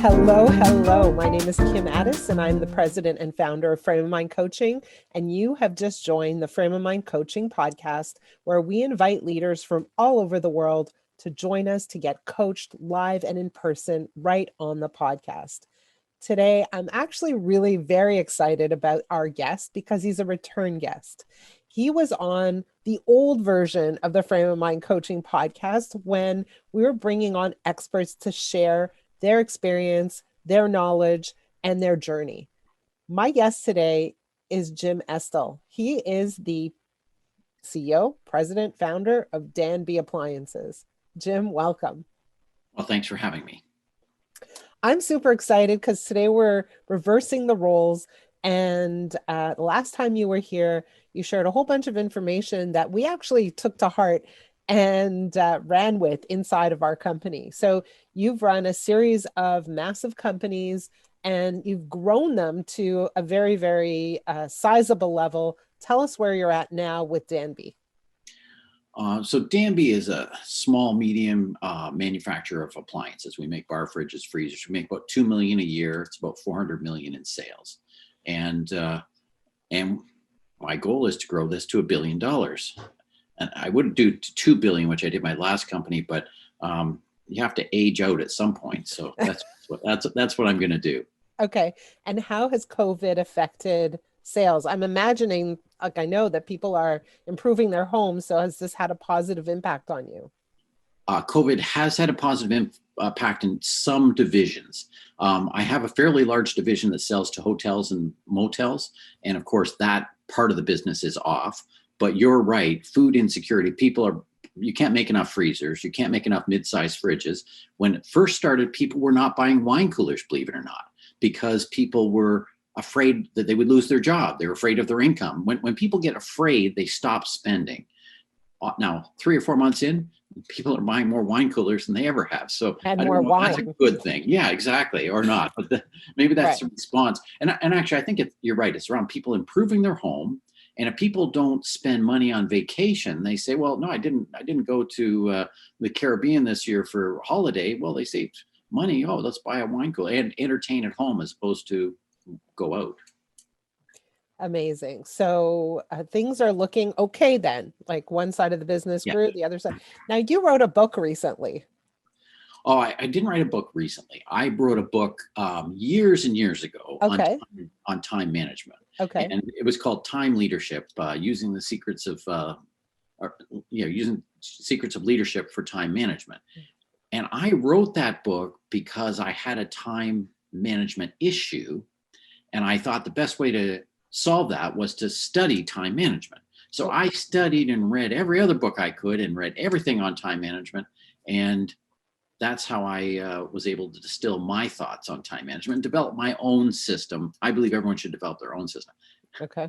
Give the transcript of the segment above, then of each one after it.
Hello, hello. My name is Kim Addis, and I'm the president and founder of Frame of Mind Coaching. And you have just joined the Frame of Mind Coaching podcast, where we invite leaders from all over the world to join us to get coached live and in person right on the podcast. Today, I'm actually really very excited about our guest because he's a return guest. He was on the old version of the Frame of Mind Coaching podcast when we were bringing on experts to share their experience, their knowledge, and their journey. My guest today is Jim Estill. He is the CEO, president, founder of Danby Appliances. Jim, welcome. Well, thanks for having me. I'm super excited because today we're reversing the roles. And the last time you were here, you shared a whole bunch of information that we actually took to heart and ran with inside of our company. So you've run a series of massive companies and you've grown them to a very, very sizable level. Tell us where you're at now with Danby. So Danby is a small, medium manufacturer of appliances. We make bar fridges, freezers. We make about $2 million a year. It's about $400 million in sales. And my goal is to grow this to $1 billion. And I wouldn't do to $2 billion, which I did my last company, but you have to age out at some point. So that's what I'm going to do. Okay. And how has COVID affected sales? I'm imagining, like, I know that people are improving their homes. So has this had a positive impact on you? COVID has had a positive impact in some divisions. I have a fairly large division that sells to hotels and motels. And of course, that part of the business is off. But you're right, food insecurity, you can't make enough freezers, you can't make enough mid-sized fridges. When it first started, people were not buying wine coolers, believe it or not, because people were afraid that they would lose their job. They were afraid of their income. When people get afraid, they stop spending. Now, 3 or 4 months in, people are buying more wine coolers than they ever have. So and more wine. That's a good thing. Yeah, exactly. Or not, but maybe that's right. The response. And actually, I think you're right. It's around people improving their home. And if people don't spend money on vacation, they say, well, no, I didn't go to the Caribbean this year for holiday. Well, they saved money. Oh, let's buy a wine cooler and entertain at home as opposed to go out. Amazing. So things are looking okay then, like one side of the business grew, the other side. Now you wrote a book recently. Oh, I didn't write a book recently. I wrote a book years and years ago on time management. Okay. And it was called Time Leadership, using the secrets of leadership for time management. And I wrote that book because I had a time management issue. And I thought the best way to solve that was to study time management. So I studied and read every other book I could and read everything on time management. And that's how I was able to distill my thoughts on time management and develop my own system. I believe everyone should develop their own system. Okay.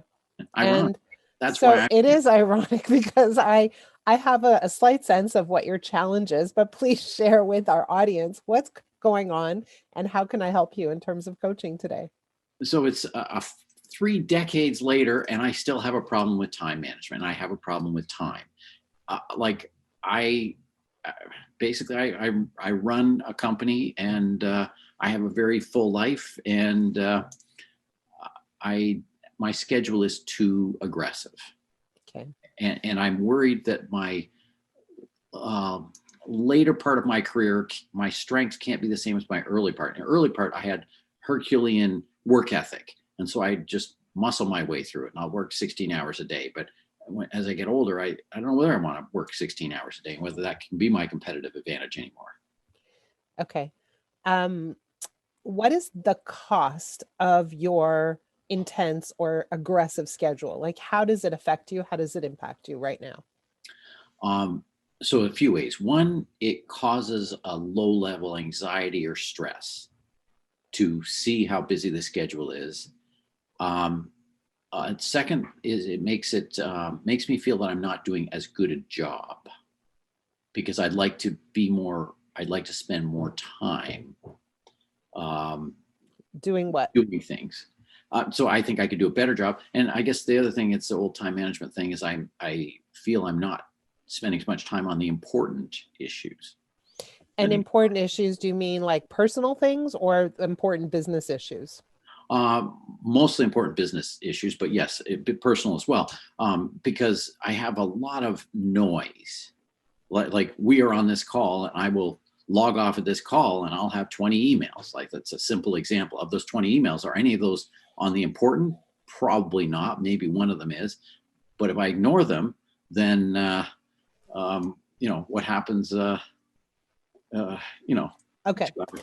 And that's so why it is ironic because I have a slight sense of what your challenge is, but please share with our audience what's going on and how can I help you in terms of coaching today? So it's 3 decades later, and I still have a problem with time management. I have a problem with time. I run a company, and I have a very full life, and my schedule is too aggressive. Okay. And I'm worried that my later part of my career, my strengths can't be the same as my early part. In the early part, I had Herculean work ethic. And so I just muscle my way through it, and I'll work 16 hours a day. But as I get older, I don't know whether I want to work 16 hours a day and whether that can be my competitive advantage anymore. Okay. What is the cost of your intense or aggressive schedule? Like, how does it affect you? How does it impact you right now? So a few ways. One, it causes a low-level anxiety or stress to see how busy the schedule is. Second is it makes me feel that I'm not doing as good a job because I'd like to spend more time doing what? Doing things. So I think I could do a better job. And I guess the other thing, it's the old time management thing, is I feel I'm not spending as much time on the important issues. And important issues, do you mean like personal things or important business issues? Mostly important business issues, but yes, personal as well, because I have a lot of noise. Like we are on this call, and I will log off of this call, and I'll have 20 emails. Like that's a simple example. Of those 20 emails, are any of those on the important? Probably not. Maybe one of them is. But if I ignore them, then what happens? 2 hours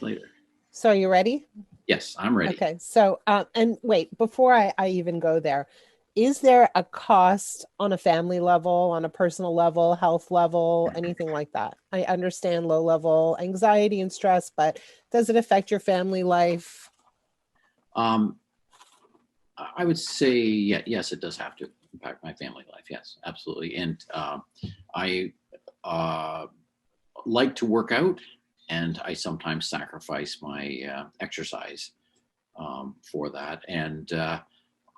later. So are you ready? Yes, I'm ready. Okay. So, and wait, before I even go there, is there a cost on a family level, on a personal level, health level, anything like that? I understand low level anxiety and stress, but does it affect your family life? I would say, yes, it does have to impact my family life. Yes, absolutely. And I like to work out, and I sometimes sacrifice my exercise for that. And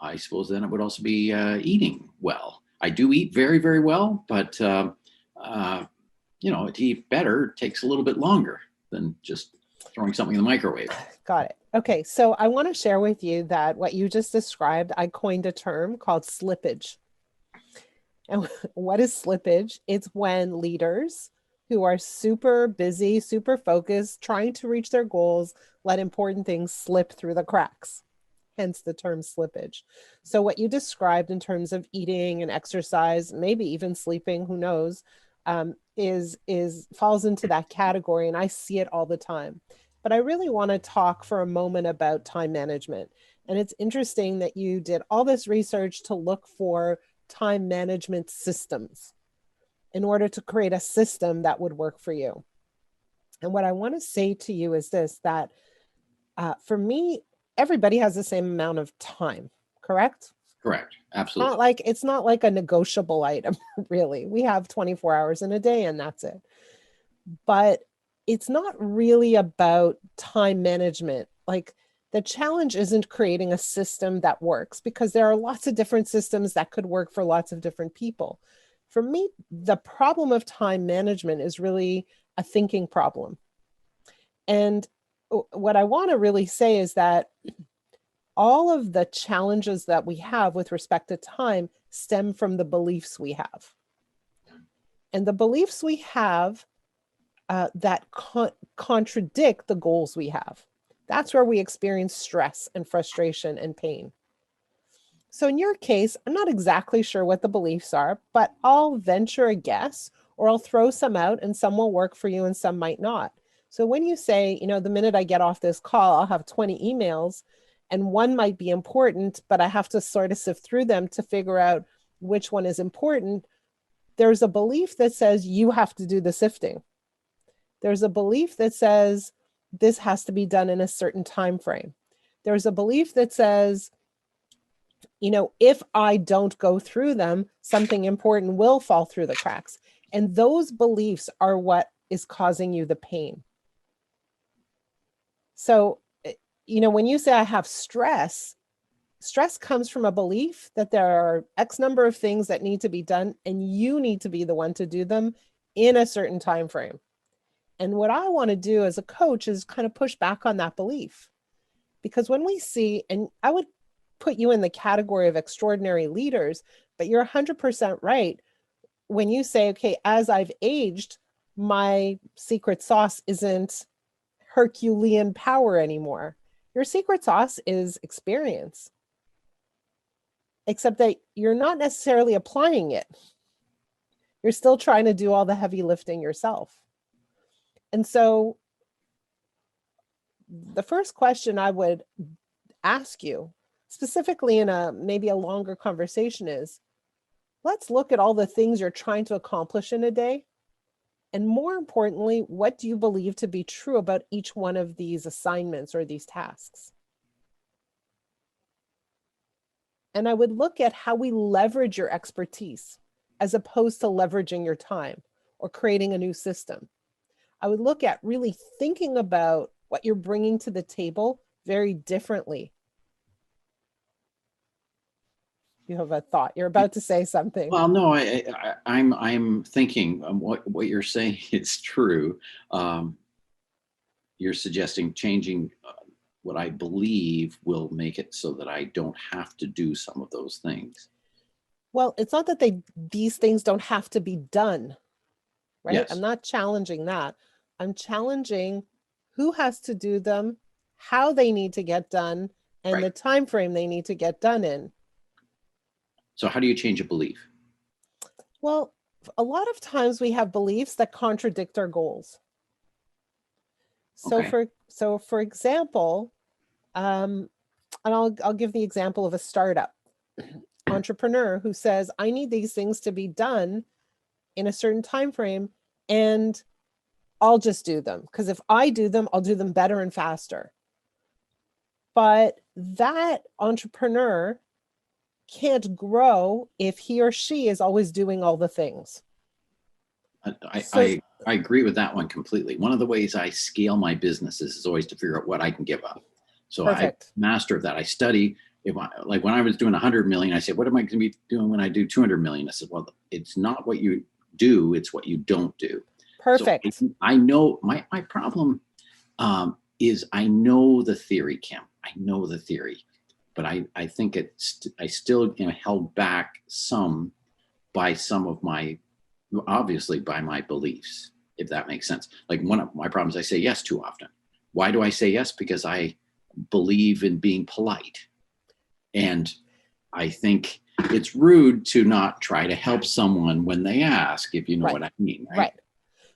I suppose then it would also be eating well. I do eat very, very well, but to eat better takes a little bit longer than just throwing something in the microwave. Got it. Okay. So I want to share with you that what you just described, I coined a term called slippage. And what is slippage? It's when leaders who are super busy, super focused, trying to reach their goals, let important things slip through the cracks. Hence the term slippage. So what you described in terms of eating and exercise, maybe even sleeping, who knows, is falls into that category. And I see it all the time. But I really want to talk for a moment about time management. And it's interesting that you did all this research to look for time management systems in order to create a system that would work for you. And what I want to say to you is this, that for me, everybody has the same amount of time, correct? Correct. Absolutely. It's not like a negotiable item, really. We have 24 hours in a day and that's it. But it's not really about time management. Like the challenge isn't creating a system that works, because there are lots of different systems that could work for lots of different people. For me, the problem of time management is really a thinking problem. And what I want to really say is that all of the challenges that we have with respect to time stem from the beliefs we have. And the beliefs we have that contradict the goals we have. That's where we experience stress and frustration and pain. So in your case, I'm not exactly sure what the beliefs are, but I'll venture a guess, or I'll throw some out, and some will work for you and some might not. So when you say, the minute I get off this call, I'll have 20 emails, and one might be important, but I have to sort of sift through them to figure out which one is important. There's a belief that says you have to do the sifting. There's a belief that says this has to be done in a certain time frame. There's a belief that says, if I don't go through them, something important will fall through the cracks. And those beliefs are what is causing you the pain. So, when you say I have stress comes from a belief that there are X number of things that need to be done, and you need to be the one to do them in a certain time frame. And what I want to do as a coach is kind of push back on that belief. Because when we see, and I would put you in the category of extraordinary leaders, but you're 100% right. When you say, okay, as I've aged, my secret sauce isn't Herculean power anymore. Your secret sauce is experience, except that you're not necessarily applying it. You're still trying to do all the heavy lifting yourself. And so the first question I would ask you, specifically in maybe a longer conversation, is let's look at all the things you're trying to accomplish in a day. And more importantly, what do you believe to be true about each one of these assignments or these tasks? And I would look at how we leverage your expertise as opposed to leveraging your time or creating a new system. I would look at really thinking about what you're bringing to the table very differently. You have a thought. You're about to say something. Well, no, I'm thinking what you're saying is true. you're suggesting changing what I believe will make it so that I don't have to do some of those things. Well, it's not that these things don't have to be done, right? I'm Yes. not challenging that. I'm challenging who has to do them, how they need to get done, and Right. the time frame they need to get done in. So how do you change a belief? Well, a lot of times we have beliefs that contradict our goals. So Okay. for example, and I'll give the example of a startup entrepreneur who says, I need these things to be done in a certain time frame, and I'll just do them, because if I do them, I'll do them better and faster. But that entrepreneur can't grow if he or she is always doing all the things. I agree with that one completely. One of the ways I scale my businesses is always to figure out what I can give up. So Perfect. I master of that. I study. Like when I was doing 100 million, I said, what am I going to be doing when I do 200 million? I said, well, it's not what you do, it's what you don't do. Perfect. So I know my problem is I know the theory, Kim. I know the theory, but I think I still am held back some by some of my, obviously by my beliefs, if that makes sense. Like one of my problems, I say yes too often. Why do I say yes? Because I believe in being polite. And I think it's rude to not try to help someone when they ask, if you know what I mean. Right.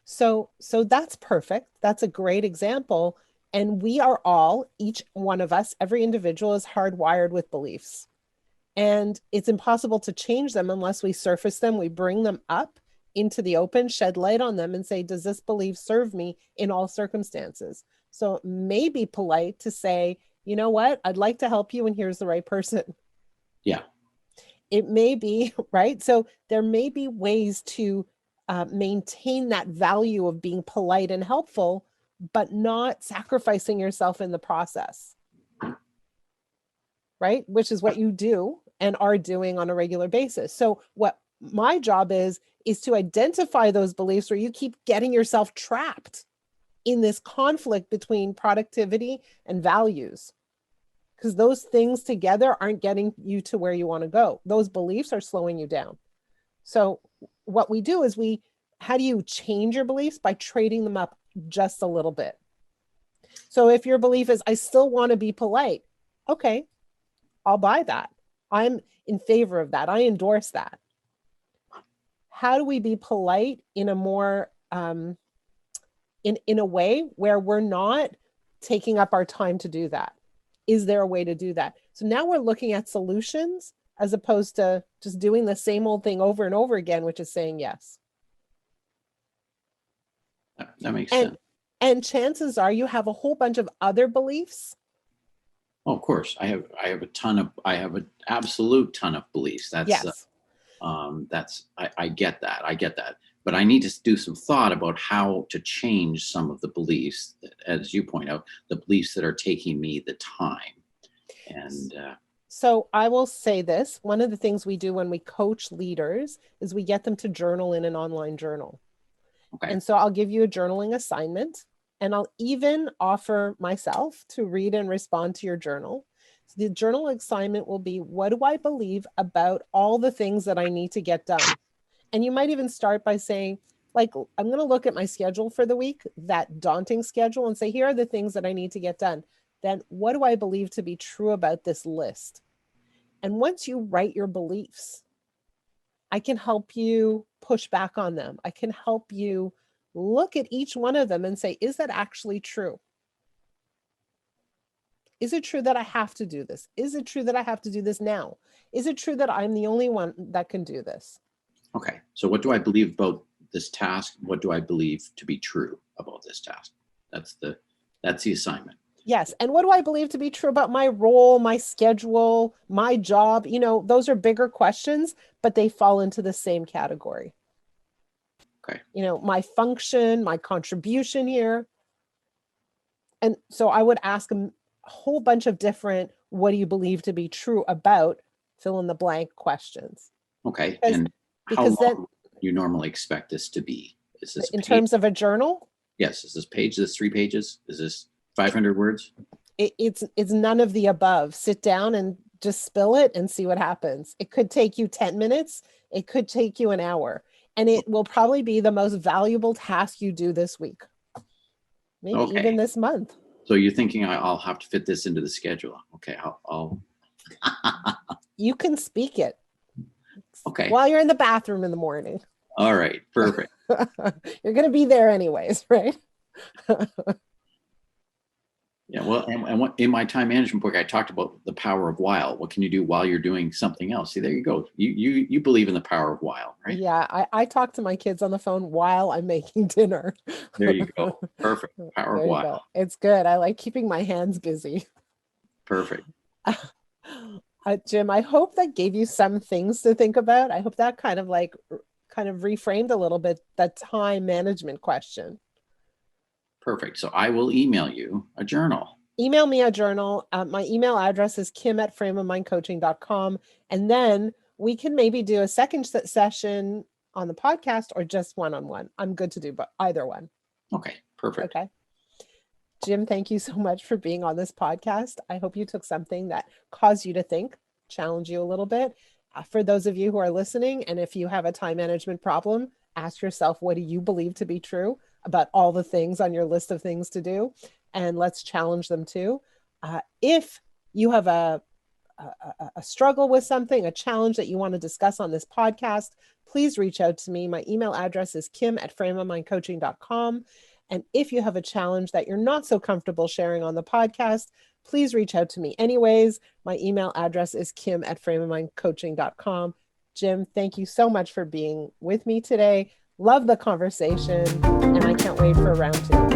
So that's perfect. That's a great example. And we are all, each one of us, every individual is hardwired with beliefs. And it's impossible to change them unless we surface them, we bring them up into the open, shed light on them and say, does this belief serve me in all circumstances? So it may be polite to say, you know what, I'd like to help you and here's the right person. Yeah. It may be, right? So there may be ways to maintain that value of being polite and helpful, but not sacrificing yourself in the process, right? Which is what you do and are doing on a regular basis. So what my job is to identify those beliefs where you keep getting yourself trapped in this conflict between productivity and values, because those things together aren't getting you to where you want to go. Those beliefs are slowing you down. So what we do is how do you change your beliefs? By trading them up just a little bit. So if your belief is, I still want to be polite, okay, I'll buy that. I'm in favor of that. I endorse that. How do we be polite in a more, in a way where we're not taking up our time to do that? Is there a way to do that? So now we're looking at solutions as opposed to just doing the same old thing over and over again, which is saying yes. That makes sense. And chances are you have a whole bunch of other beliefs. Oh, of course, I have an absolute ton of beliefs. That's yes. I get that. I get that. But I need to do some thought about how to change some of the beliefs, as you point out, the beliefs that are taking me the time. And so I will say this, one of the things we do when we coach leaders is we get them to journal in an online journal. Okay. And so I'll give you a journaling assignment, and I'll even offer myself to read and respond to your journal. So the journal assignment will be, what do I believe about all the things that I need to get done? And you might even start by saying, like, I'm going to look at my schedule for the week, that daunting schedule, and say, here are the things that I need to get done. Then what do I believe to be true about this list? And once you write your beliefs, I can help you push back on them. I can help you look at each one of them and say, is that actually true? Is it true that I have to do this? Is it true that I have to do this now? Is it true that I'm the only one that can do this? Okay. So what do I believe about this task? What do I believe to be true about this task? That's the assignment. Yes. And what do I believe to be true about my role, my schedule, my job? You know, those are bigger questions, but they fall into the same category. Okay. You know, my function, my contribution here. And so I would ask a whole bunch of different, what do you believe to be true about, fill in the blank questions. Okay. And how long do you normally expect this to be? Is this in terms of a journal? Yes. Is this page? Is this 3 pages? Is this 500 words? It's none of the above. Sit down and just spill it and see what happens. It could take you 10 minutes. It could take you an hour. And it will probably be the most valuable task you do this week. Maybe even this month. So you're thinking I'll have to fit this into the schedule. Okay. I'll... You can speak it. Okay. While you're in the bathroom in the morning. All right. Perfect. You're going to be there anyways, right? Yeah. Well, and what in my time management book, I talked about the power of while. What can you do while you're doing something else? See, there you go. You believe in the power of while, right? Yeah. I talk to my kids on the phone while I'm making dinner. There you go. Perfect. Power of while. It's good. I like keeping my hands busy. Perfect. Jim, I hope that gave you some things to think about. I hope that kind of reframed a little bit that time management question. Perfect. So I will email you a journal. Email me a journal. My email address is kim@frameofmindcoaching.com. And then we can maybe do a second session on the podcast or just one-on-one. I'm good to do either one. Okay. Perfect. Okay. Jim, thank you so much for being on this podcast. I hope you took something that caused you to think, challenge you a little bit. For those of you who are listening, and if you have a time management problem, ask yourself, what do you believe to be true about all the things on your list of things to do? And let's challenge them too. If you have a struggle with something, a challenge that you want to discuss on this podcast, please reach out to me. My email address is kim@frameofmindcoaching.com. And if you have a challenge that you're not so comfortable sharing on the podcast, please reach out to me anyways. My email address is kim@frameofmindcoaching.com. Jim, thank you so much for being with me today. Love the conversation, and I can't wait for round 2.